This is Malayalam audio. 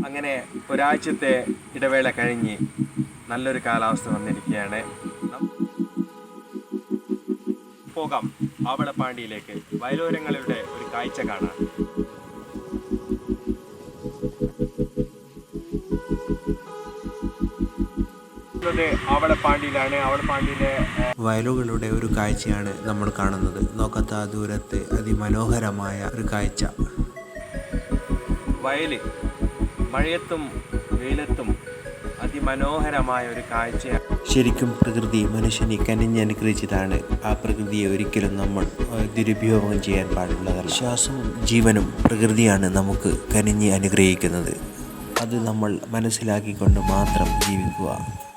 അങ്ങനെ ഒരാഴ്ചത്തെ ഇടവേള കഴിഞ്ഞ് നല്ലൊരു കാലാവസ്ഥ വന്നിരിക്കുകയാണ്. പോകാം ആവളപ്പാണ്ടിയിലേക്ക്, വയലോരങ്ങളുടെ ഒരു കാഴ്ച കാണാം. ആവളപ്പാണ്ടിയിലാണ്. ആവളപ്പാണ്ടിയിലെ വയലുകളുടെ ഒരു കാഴ്ചയാണ് നമ്മൾ കാണുന്നത്. നോക്കത്ത ദൂരത്ത് അതിമനോഹരമായ ഒരു കാഴ്ച. വയൽ മഴയത്തും വെയിലത്തും അതിമനോഹരമായ ഒരു കാഴ്ചയാണ്. ശരിക്കും പ്രകൃതി മനുഷ്യനെ കനിഞ്ഞനുഗ്രഹിച്ചതാണ്. ആ പ്രകൃതിയെ ഒരിക്കലും നമ്മൾ ദുരുപയോഗം ചെയ്യാൻ പാടുള്ളതല്ല. ശ്വാസവും ജീവനും പ്രകൃതിയാണ് നമുക്ക് കനിഞ്ഞ് അനുഗ്രഹിക്കുന്നത്. അത് നമ്മൾ മനസ്സിലാക്കിക്കൊണ്ട് മാത്രം ജീവിക്കുക.